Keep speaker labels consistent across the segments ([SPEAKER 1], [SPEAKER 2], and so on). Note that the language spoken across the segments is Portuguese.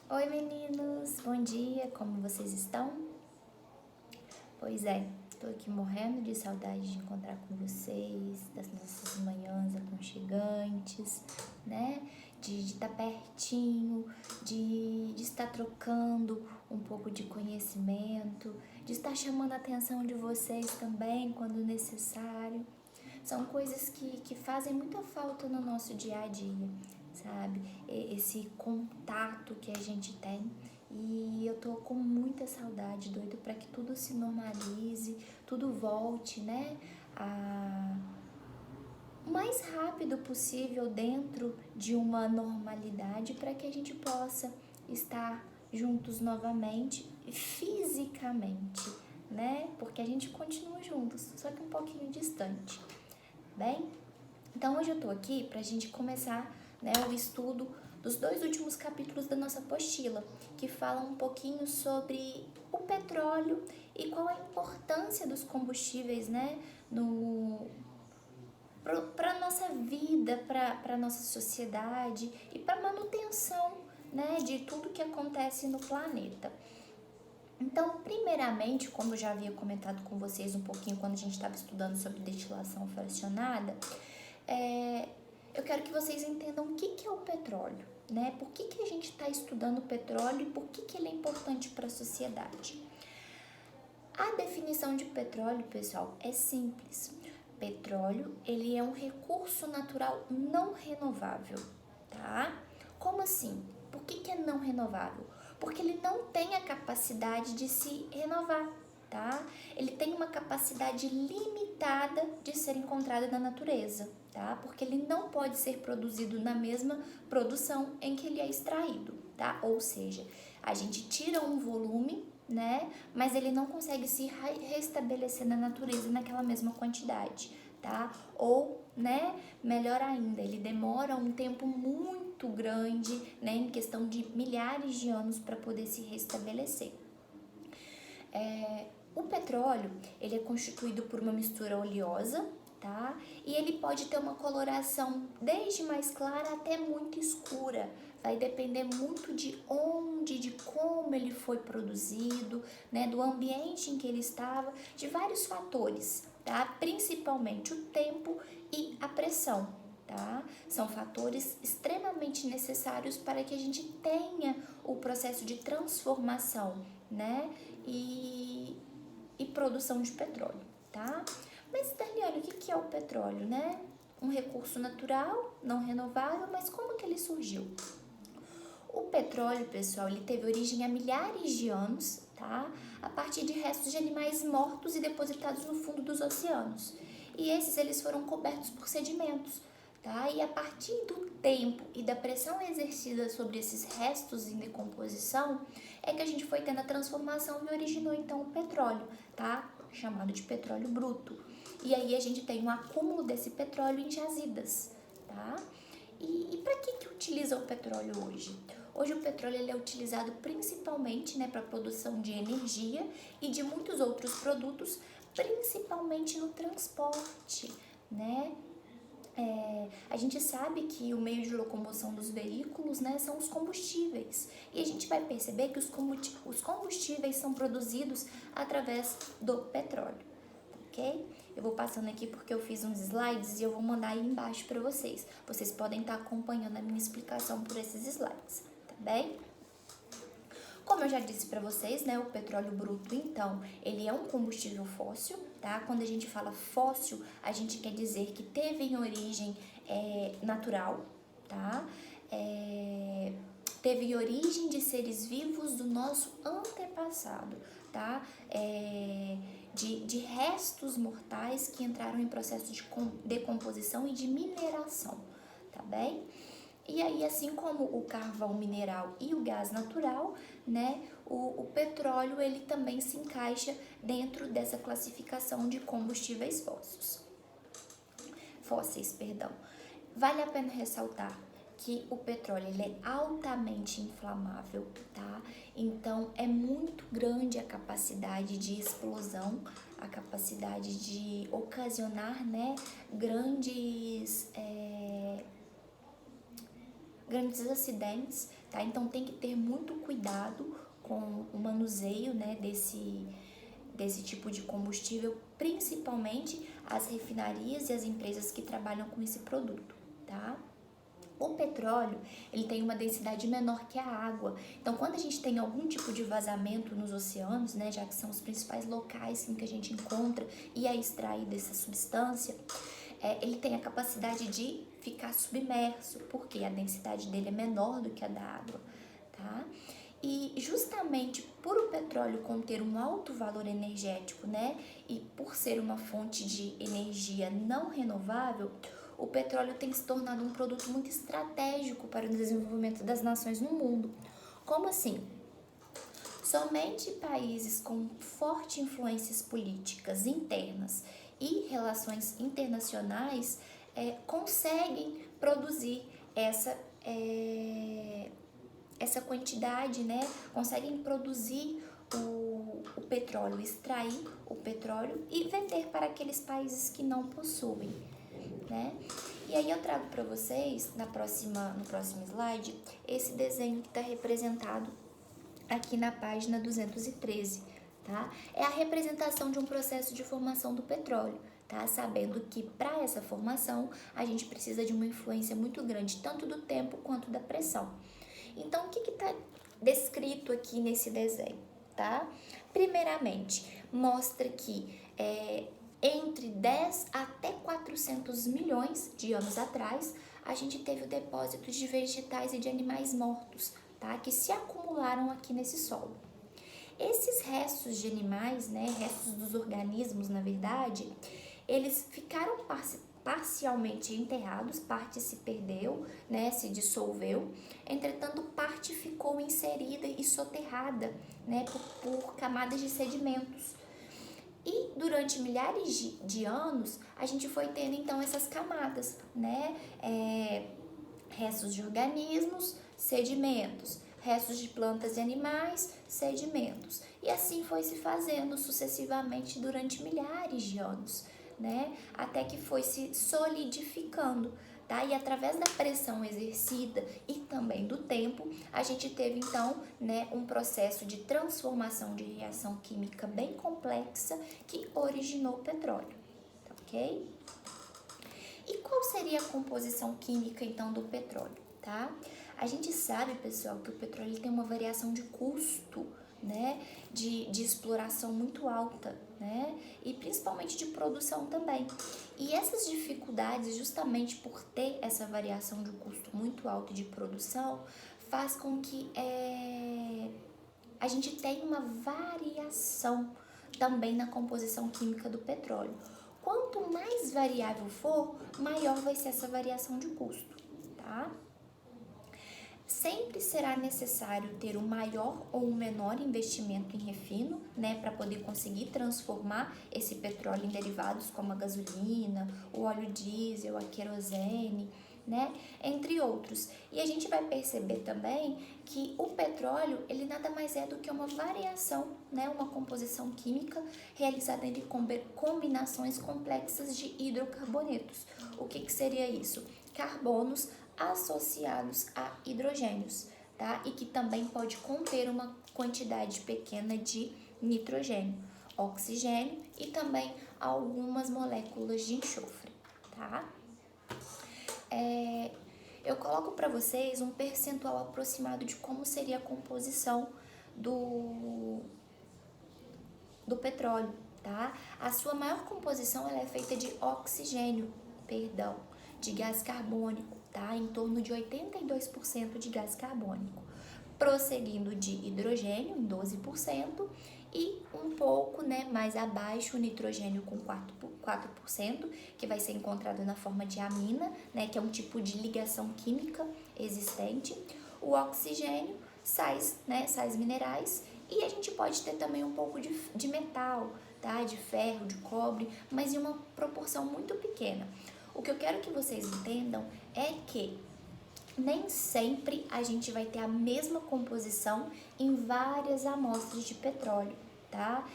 [SPEAKER 1] Oi meninos, bom dia, como vocês estão? Pois é, tô aqui morrendo de saudade de encontrar com vocês, das nossas manhãs aconchegantes, né? De estar pertinho, de estar trocando um pouco de conhecimento, de estar chamando a atenção de vocês também quando necessário. São coisas que fazem muita falta no nosso dia a dia, sabe? Esse contato que a gente tem. E eu tô com muita saudade, doido, para que tudo se normalize, tudo volte, né? O mais rápido possível dentro de uma normalidade para que a gente possa estar juntos novamente, fisicamente, né? Porque a gente continua juntos, só que um pouquinho distante. Bem, então hoje eu tô aqui pra gente começar, né, o estudo dos 2 últimos capítulos da nossa apostila, que falam um pouquinho sobre o petróleo e qual a importância dos combustíveis, né, para nossa vida, para nossa sociedade e para manutenção, né, de tudo que acontece no planeta. Então, primeiramente, como eu já havia comentado com vocês um pouquinho quando a gente estava estudando sobre destilação fracionada, eu quero que vocês entendam o que é o petróleo, né? Por que a gente está estudando o petróleo e por que ele é importante para a sociedade. A definição de petróleo, pessoal, é simples. Petróleo, ele é um recurso natural não renovável, tá? Como assim? Por que é não renovável? Porque ele não tem a capacidade de se renovar, tá? Ele tem uma capacidade limitada de ser encontrada na natureza, tá? Porque ele não pode ser produzido na mesma produção em que ele é extraído, tá? Ou seja, a gente tira um volume, né? Mas ele não consegue se restabelecer na natureza naquela mesma quantidade, tá? Ou, né, melhor ainda, ele demora um tempo muito grande, né, em questão de milhares de anos para poder se restabelecer. O petróleo, ele é constituído por uma mistura oleosa, tá? E ele pode ter uma coloração desde mais clara até muito escura. Vai depender muito de onde, de como ele foi produzido, né? Do ambiente em que ele estava, de vários fatores, tá? Principalmente o tempo e a pressão, tá? São fatores extremamente necessários para que a gente tenha o processo de transformação, né? E produção de petróleo, tá? Mas, Daniela, o que é o petróleo, né? Um recurso natural, não renovável, mas como que ele surgiu? O petróleo, pessoal, ele teve origem há milhares de anos, tá? A partir de restos de animais mortos e depositados no fundo dos oceanos. E esses, eles foram cobertos por sedimentos, tá? E a partir do tempo e da pressão exercida sobre esses restos em decomposição, é que a gente foi tendo a transformação e originou, então, o petróleo, tá? Chamado de petróleo bruto. E aí a gente tem um acúmulo desse petróleo em jazidas, tá? E para que utiliza o petróleo hoje? Hoje o petróleo ele é utilizado principalmente, né, para a produção de energia e de muitos outros produtos, principalmente no transporte, né? A gente sabe que o meio de locomoção dos veículos, né, são os combustíveis. E a gente vai perceber que os combustíveis são produzidos através do petróleo, ok? Eu vou passando aqui porque eu fiz uns slides e eu vou mandar aí embaixo para vocês. Vocês podem estar acompanhando a minha explicação por esses slides, tá bem? Como eu já disse para vocês, né, o petróleo bruto, então, ele é um combustível fóssil, tá? Quando a gente fala fóssil, a gente quer dizer que teve em origem natural, tá? Teve origem de seres vivos do nosso antepassado, tá? De restos mortais que entraram em processo de decomposição e de mineração, tá bem? E aí, assim como o carvão mineral e o gás natural, né, o petróleo ele também se encaixa dentro dessa classificação de combustíveis fósseis, perdão. Vale a pena ressaltar que o petróleo ele é altamente inflamável, tá? Então é muito grande a capacidade de explosão, a capacidade de ocasionar, né, grandes acidentes, tá? Então tem que ter muito cuidado com o manuseio, né, desse tipo de combustível, principalmente as refinarias e as empresas que trabalham com esse produto, tá? O petróleo, ele tem uma densidade menor que a água. Então, quando a gente tem algum tipo de vazamento nos oceanos, né, já que são os principais locais em que a gente encontra e é extraída essa substância, ele tem a capacidade de ficar submerso, porque a densidade dele é menor do que a da água, tá? E justamente por o petróleo conter um alto valor energético, né, e por ser uma fonte de energia não renovável, o petróleo tem se tornado um produto muito estratégico para o desenvolvimento das nações no mundo. Como assim? Somente países com fortes influências políticas internas e relações internacionais conseguem produzir essa quantidade, né? Conseguem produzir o petróleo, extrair o petróleo e vender para aqueles países que não possuem, né? E aí eu trago para vocês, no próximo slide, esse desenho que está representado aqui na página 213, tá? É a representação de um processo de formação do petróleo, tá? Sabendo que para essa formação a gente precisa de uma influência muito grande, tanto do tempo quanto da pressão. Então, o que está descrito aqui nesse desenho, tá? Primeiramente, mostra que entre 10 até 400 milhões de anos atrás, a gente teve o depósito de vegetais e de animais mortos, tá? Que se acumularam aqui nesse solo. Esses restos de animais, né, restos dos organismos, na verdade, eles ficaram parcialmente enterrados, parte se perdeu, né, se dissolveu, entretanto parte ficou inserida e soterrada, né, por camadas de sedimentos. E durante milhares de anos, a gente foi tendo então essas camadas, né, restos de organismos, sedimentos, restos de plantas e animais, sedimentos. E assim foi se fazendo sucessivamente durante milhares de anos, né? Até que foi se solidificando, tá? E através da pressão exercida e também do tempo, a gente teve então, né, um processo de transformação de reação química bem complexa que originou o petróleo, tá, ok? E qual seria a composição química então do petróleo, tá? A gente sabe, pessoal, que o petróleo tem uma variação de custo, né, de exploração muito alta, né, e principalmente de produção também. E essas dificuldades, justamente por ter essa variação de custo muito alto de produção, faz com que a gente tenha uma variação também na composição química do petróleo. Quanto mais variável for, maior vai ser essa variação de custo, tá? Sempre será necessário ter um maior ou um menor investimento em refino, né, para poder conseguir transformar esse petróleo em derivados como a gasolina, o óleo diesel, a querosene, né, entre outros. E a gente vai perceber também que o petróleo, ele nada mais é do que uma variação, né, uma composição química realizada entre combinações complexas de hidrocarbonetos. O que seria isso? Carbonos associados a hidrogênios, tá? E que também pode conter uma quantidade pequena de nitrogênio, oxigênio e também algumas moléculas de enxofre, tá? Eu coloco para vocês um percentual aproximado de como seria a composição do petróleo, tá? A sua maior composição ela é feita de de gás carbônico, tá? Em torno de 82% de gás carbônico, prosseguindo de hidrogênio em 12% e um pouco, né, mais abaixo o nitrogênio com 4%, que vai ser encontrado na forma de amina, né, que é um tipo de ligação química existente, o oxigênio, sais, né, sais minerais, e a gente pode ter também um pouco de metal, tá, de ferro, de cobre, mas em uma proporção muito pequena. O que eu quero que vocês entendam é que nem sempre a gente vai ter a mesma composição em várias amostras de petróleo, tá?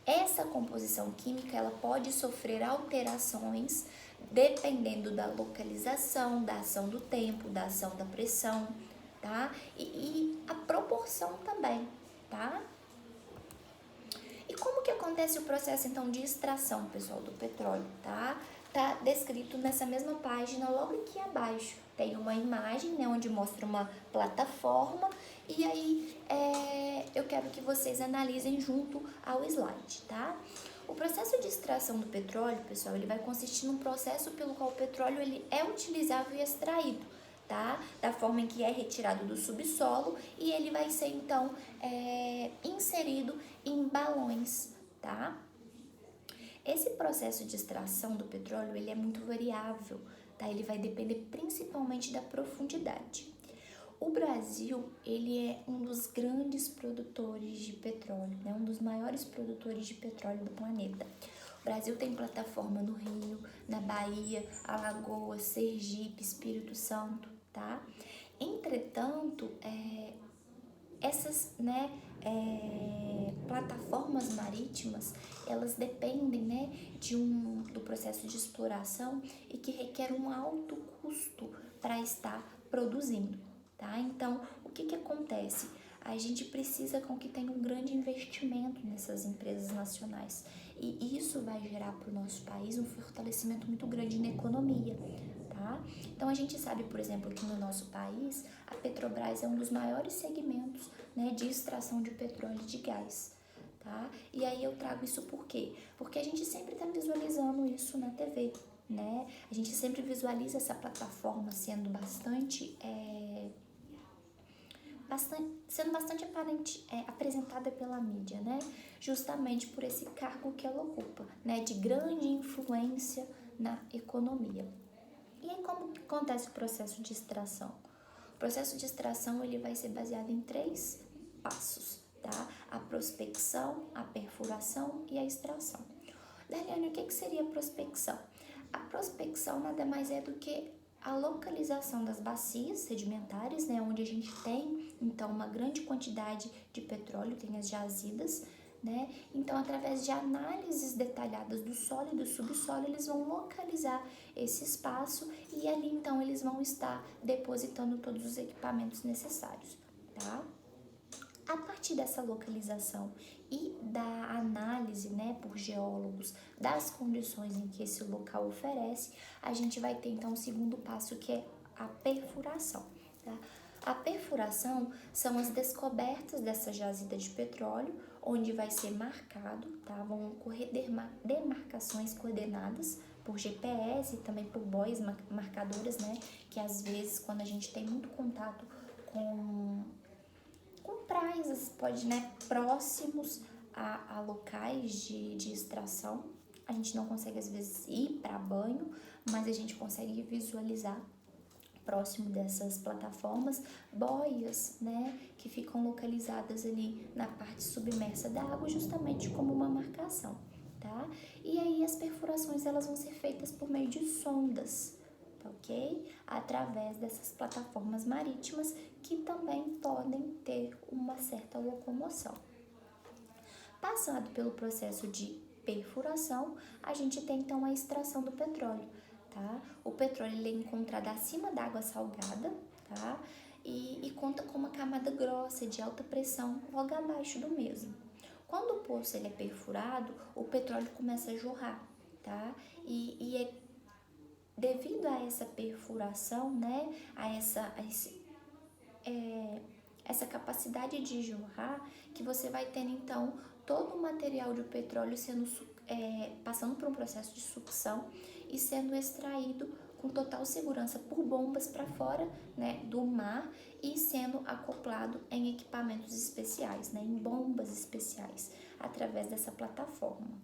[SPEAKER 1] Essa composição química, ela pode sofrer alterações dependendo da localização, da ação do tempo, da ação da pressão, tá? E a proporção também, tá? E como que acontece o processo, então, de extração, pessoal, do petróleo, tá? Tá descrito nessa mesma página, logo aqui abaixo. Tem uma imagem, né, onde mostra uma plataforma, e aí eu quero que vocês analisem junto ao slide, tá? O processo de extração do petróleo, pessoal, ele vai consistir num processo pelo qual o petróleo ele é utilizado e extraído, tá? Da forma em que é retirado do subsolo e ele vai ser, então, inserido em balões, tá? Esse processo de extração do petróleo, ele é muito variável, tá? Ele vai depender principalmente da profundidade. O Brasil, ele é um dos grandes produtores de petróleo, né? Um dos maiores produtores de petróleo do planeta. O Brasil tem plataforma no Rio, na Bahia, Alagoas, Sergipe, Espírito Santo, tá? Entretanto, essas, né, plataformas marítimas, elas dependem, né, do processo de exploração e que requer um alto custo para estar produzindo, tá? Então, o que acontece? A gente precisa com que tenha um grande investimento nessas empresas nacionais e isso vai gerar para o nosso país um fortalecimento muito grande na economia, tá? Então, a gente sabe, por exemplo, que no nosso país, a Petrobras é um dos maiores segmentos, né, de extração de petróleo e de gás, tá? E aí eu trago isso por quê? Porque a gente sempre está visualizando isso na TV, né? A gente sempre visualiza essa plataforma sendo bastante apresentada pela mídia, né? Justamente por esse cargo que ela ocupa, né? De grande influência na economia. E aí como que acontece o processo de extração? O processo de extração ele vai ser baseado em 3 passos, tá? A prospecção, a perfuração e a extração. Dariane, o que seria a prospecção? A prospecção nada mais é do que a localização das bacias sedimentares, né, onde a gente tem, então, uma grande quantidade de petróleo, tem as jazidas, né? Então, através de análises detalhadas do solo e do subsolo, eles vão localizar esse espaço e ali, então, eles vão estar depositando todos os equipamentos necessários, tá? A partir dessa localização e da análise, né, por geólogos das condições em que esse local oferece, a gente vai ter então o segundo passo, que é a perfuração, tá? A perfuração são as descobertas dessa jazida de petróleo, onde vai ser marcado, tá? Vão ocorrer demarcações coordenadas por GPS e também por boias marcadoras, né? Que às vezes, quando a gente tem muito contato com praias, pode, né, próximos a locais de extração. A gente não consegue, às vezes, ir para banho, mas a gente consegue visualizar próximo dessas plataformas boias, né, que ficam localizadas ali na parte submersa da água, justamente como uma marcação, tá? E aí as perfurações elas vão ser feitas por meio de sondas, ok? Através dessas plataformas marítimas que também podem ter uma certa locomoção. Passado pelo processo de perfuração, a gente tem então a extração do petróleo, tá? O petróleo ele é encontrado acima da água salgada, tá? E conta com uma camada grossa de alta pressão logo abaixo do mesmo. Quando o poço ele é perfurado, o petróleo começa a jorrar, tá? E é devido a essa perfuração, né, essa capacidade de jorrar, que você vai tendo então todo o material de petróleo passando por um processo de sucção e sendo extraído com total segurança por bombas para fora, né, do mar e sendo acoplado em equipamentos especiais, né, em bombas especiais, através dessa plataforma.